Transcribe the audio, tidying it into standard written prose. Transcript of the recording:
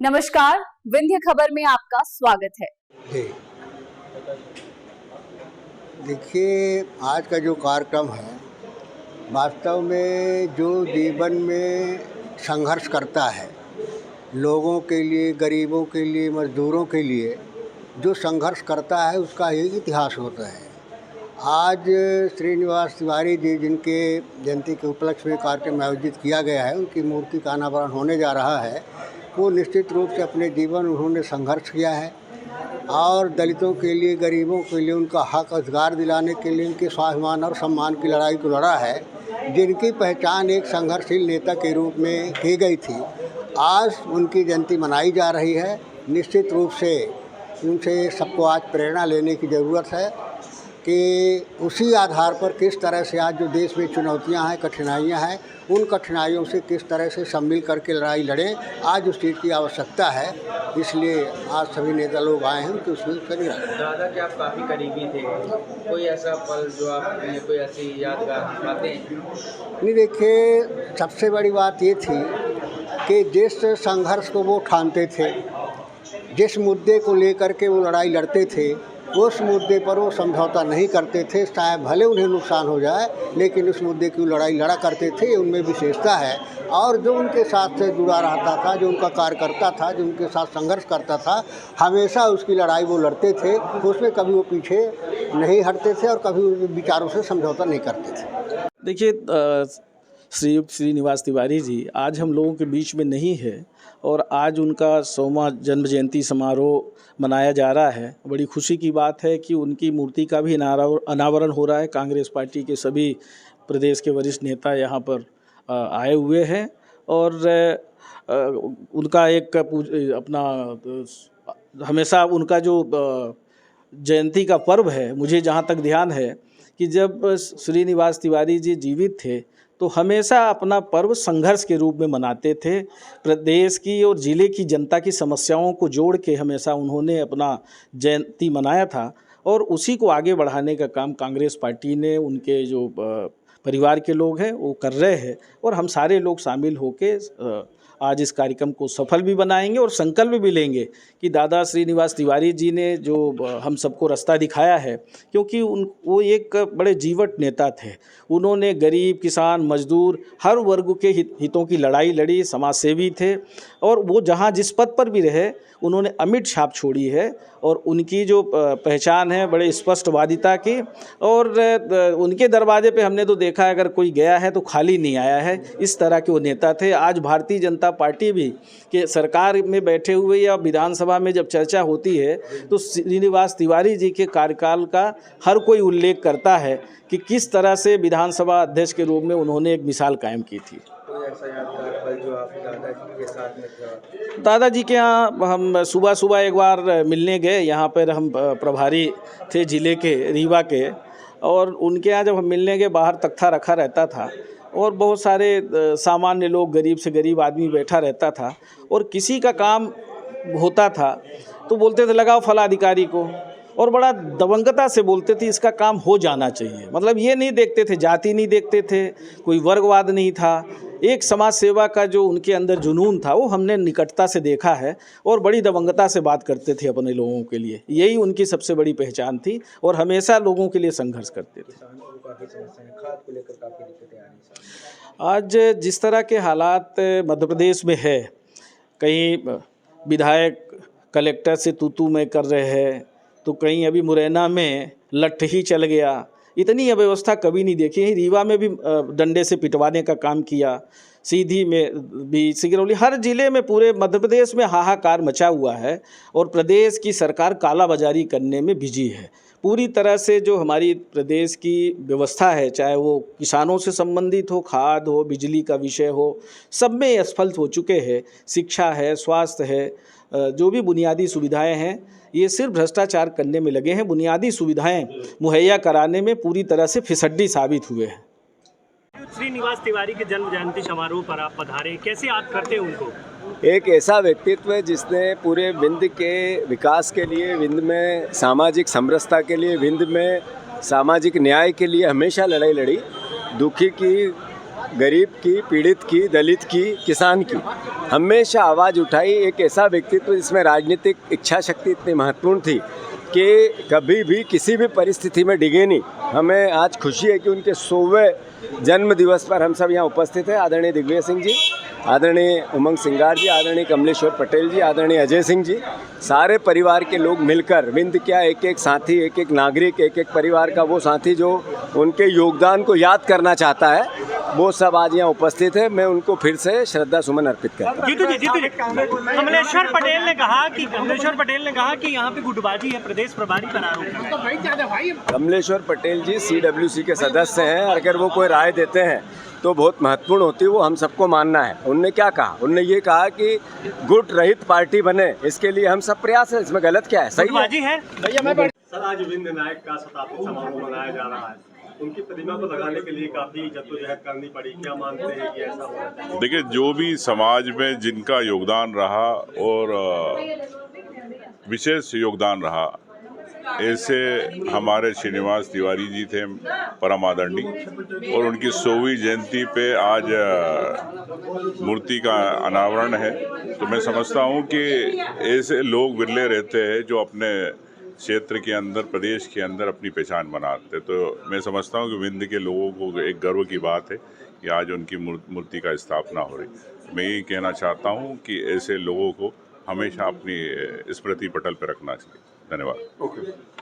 नमस्कार, विंध्य खबर में आपका स्वागत है। देखिए, आज का जो कार्यक्रम है वास्तव में जो जीवन में संघर्ष करता है, लोगों के लिए, गरीबों के लिए, मजदूरों के लिए जो संघर्ष करता है उसका एक इतिहास होता है। आज श्रीनिवास तिवारी जी जिनके जयंती के उपलक्ष्य में कार्यक्रम आयोजित किया गया है, उनकी मूर्ति का अनावरण होने जा रहा है। वो निश्चित रूप से अपने जीवन उन्होंने संघर्ष किया है और दलितों के लिए, गरीबों के लिए उनका हक अधिकार दिलाने के लिए उनके स्वाभिमान और सम्मान की लड़ाई को लड़ा है, जिनकी पहचान एक संघर्षशील नेता के रूप में की गई थी। आज उनकी जयंती मनाई जा रही है। निश्चित रूप से उनसे सबको आज प्रेरणा लेने की ज़रूरत है कि उसी आधार पर किस तरह से आज जो देश में चुनौतियां हैं, कठिनाइयां हैं, उन कठिनाइयों से किस तरह से सम्मिल करके लड़ाई लड़ें, आज उस चीज़ की आवश्यकता है। इसलिए आज सभी नेता लोग आए हैं उनके उसमें करीब। दादा के आप काफ़ी करीबी थे, कोई ऐसा पल जो आप कोई ऐसी यादगार बातें? नहीं, देखिए, सबसे बड़ी बात ये थी कि जिस संघर्ष को वो ठानते थे, जिस मुद्दे को लेकर के वो लड़ाई लड़ते थे, उस मुद्दे पर वो समझौता नहीं करते थे। चाहे भले उन्हें नुकसान हो जाए, लेकिन उस मुद्दे की लड़ाई लड़ा करते थे। उनमें विशेषता है। और जो उनके साथ से जुड़ा रहता था, जो उनका कार्यकर्ता था, जो उनके साथ संघर्ष करता था, हमेशा उसकी लड़ाई वो लड़ते थे। उसमें कभी वो पीछे नहीं हटते थे और कभी उनके विचारों से समझौता नहीं करते थे। देखिए, श्रीनिवास तिवारी जी आज हम लोगों के बीच में नहीं है और आज उनका 100वां जन्म जयंती समारोह मनाया जा रहा है। बड़ी खुशी की बात है कि उनकी मूर्ति का भी अनावरण हो रहा है। कांग्रेस पार्टी के सभी प्रदेश के वरिष्ठ नेता यहाँ पर आए हुए हैं और उनका एक अपना हमेशा उनका जो जयंती का पर्व है, मुझे जहाँ तक ध्यान है कि जब श्रीनिवास तिवारी जी जीवित थे तो हमेशा अपना पर्व संघर्ष के रूप में मनाते थे। प्रदेश की और ज़िले की जनता की समस्याओं को जोड़ के हमेशा उन्होंने अपना जयंती मनाया था और उसी को आगे बढ़ाने का काम कांग्रेस पार्टी ने, उनके जो परिवार के लोग हैं वो कर रहे हैं और हम सारे लोग शामिल होके आज इस कार्यक्रम को सफल भी बनाएंगे और संकल्प भी लेंगे कि दादा श्रीनिवास तिवारी जी ने जो हम सबको रास्ता दिखाया है, क्योंकि वो एक बड़े जीवट नेता थे। उन्होंने गरीब, किसान, मजदूर हर वर्ग के हितों की लड़ाई लड़ी, समाजसेवी थे और वो जहाँ जिस पद पर भी रहे उन्होंने अमिट छाप छोड़ी है और उनकी जो पहचान है बड़े स्पष्टवादिता की। और उनके दरवाजे पे हमने तो देखा है, अगर कोई गया है तो खाली नहीं आया है। इस तरह के वो नेता थे। आज भारतीय जनता पार्टी भी कि सरकार में बैठे हुए या विधानसभा में जब चर्चा होती है तो श्रीनिवास तिवारी जी के कार्यकाल का हर कोई उल्लेख करता है कि किस तरह से विधानसभा अध्यक्ष के रूप में उन्होंने एक मिसाल कायम की थी। ऐसा यादगार पल जो आप दादाजी के साथ में थे? दादाजी के यहाँ हम सुबह सुबह एक बार मिलने गए। यहाँ पर हम प्रभारी थे ज़िले के, रीवा के, और उनके यहाँ जब हम मिलने गए बाहर तख्ता रखा रहता था और बहुत सारे सामान्य लोग, गरीब से गरीब आदमी बैठा रहता था और किसी का काम होता था तो बोलते थे लगाओ फला अधिकारी को, और बड़ा दबंगता से बोलते थे इसका काम हो जाना चाहिए। मतलब ये नहीं देखते थे, जाति नहीं देखते थे, कोई वर्गवाद नहीं था। एक समाज सेवा का जो उनके अंदर जुनून था वो हमने निकटता से देखा है और बड़ी दबंगता से बात करते थे अपने लोगों के लिए। यही उनकी सबसे बड़ी पहचान थी और हमेशा लोगों के लिए संघर्ष करते थे। आज जिस तरह के हालात मध्य प्रदेश में है, कहीं विधायक कलेक्टर से तू मैं कर रहे हैं तो कहीं अभी मुरैना में लठ ही चल गया। इतनी अव्यवस्था कभी नहीं देखी है। रीवा में भी डंडे से पिटवाने का काम किया, सीधी में भी, सिगरौली, हर ज़िले में पूरे मध्य प्रदेश में हाहाकार मचा हुआ है और प्रदेश की सरकार कालाबाजारी करने में बिजी है। पूरी तरह से जो हमारी प्रदेश की व्यवस्था है, चाहे वो किसानों से संबंधित हो, खाद हो, बिजली का विषय हो, सब में असफल हो चुके हैं। शिक्षा है, स्वास्थ्य है, जो भी बुनियादी सुविधाएं हैं, ये सिर्फ भ्रष्टाचार करने में लगे हैं। बुनियादी सुविधाएं मुहैया कराने में पूरी तरह से फिसड्डी साबित हुए हैं। श्रीनिवास तिवारी के जन्म जयंती समारोह पर आप पधारे, कैसे याद करते हैं उनको? एक ऐसा व्यक्तित्व है जिसने पूरे विंध्य के विकास के लिए, विंध्य में सामाजिक समरसता के लिए, विंध्य में सामाजिक न्याय के लिए हमेशा लड़ाई लड़ी। दुखी की गरीब की, पीड़ित की, दलित की, किसान की हमेशा आवाज़ उठाई। एक ऐसा व्यक्तित्व जिसमें राजनीतिक इच्छा शक्ति इतनी महत्वपूर्ण थी कि कभी भी किसी भी परिस्थिति में डिगे नहीं। हमें आज खुशी है कि उनके 100वें जन्म दिवस पर हम सब यहाँ उपस्थित हैं। आदरणीय दिग्विजय सिंह जी, आदरणीय उमंग सिंगार जी, आदरणीय कमलेश्वर पटेल जी, आदरणीय अजय सिंह जी, सारे परिवार के लोग मिलकर विंध्य क्या एक एक साथी, एक एक नागरिक, एक एक परिवार का वो साथी जो उनके योगदान को याद करना चाहता है, वो सब आज यहाँ उपस्थित है। मैं उनको फिर से श्रद्धा सुमन अर्पित करता हूँ। जीतू जी, कमलेश्वर पटेल ने कहा कि यहाँ पे गुटबाजी है, प्रदेश प्रभारी पर आरोप। कमलेश्वर पटेल जी CWC के सदस्य हैं। अगर वो कोई राय देते हैं तो बहुत महत्वपूर्ण होती है, वो हम सबको मानना है। उनने क्या कहा? उनने ये कहा कि गुट रहित पार्टी बने, इसके लिए हम सब प्रयास है। इसमें गलत क्या है? सही है। सर, आज विंध्य नायक का शताब्दी समारोह मनाया जा रहा है। उनकी प्रतिमा को लगाने के लिए काफी जद्दोजहद करनी पड़ी। क्या मानते हैं कि ऐसा होना चाहिए? देखिए, जो भी समाज में जिनका योगदान रहा और विशेष योगदान रहा, ऐसे हमारे श्रीनिवास तिवारी जी थे परम आदरणीय, और उनकी 100वीं जयंती पे आज मूर्ति का अनावरण है। तो मैं समझता हूँ कि ऐसे लोग विरले रहते हैं जो अपने क्षेत्र के अंदर, प्रदेश के अंदर अपनी पहचान बनाते। तो मैं समझता हूँ कि विंध्य के लोगों को एक गर्व की बात है कि आज उनकी मूर्ति का स्थापना हो रही। मैं यही कहना चाहता हूँ कि ऐसे लोगों को हमेशा अपनी स्मृति पटल पर रखना चाहिए। धन्यवाद।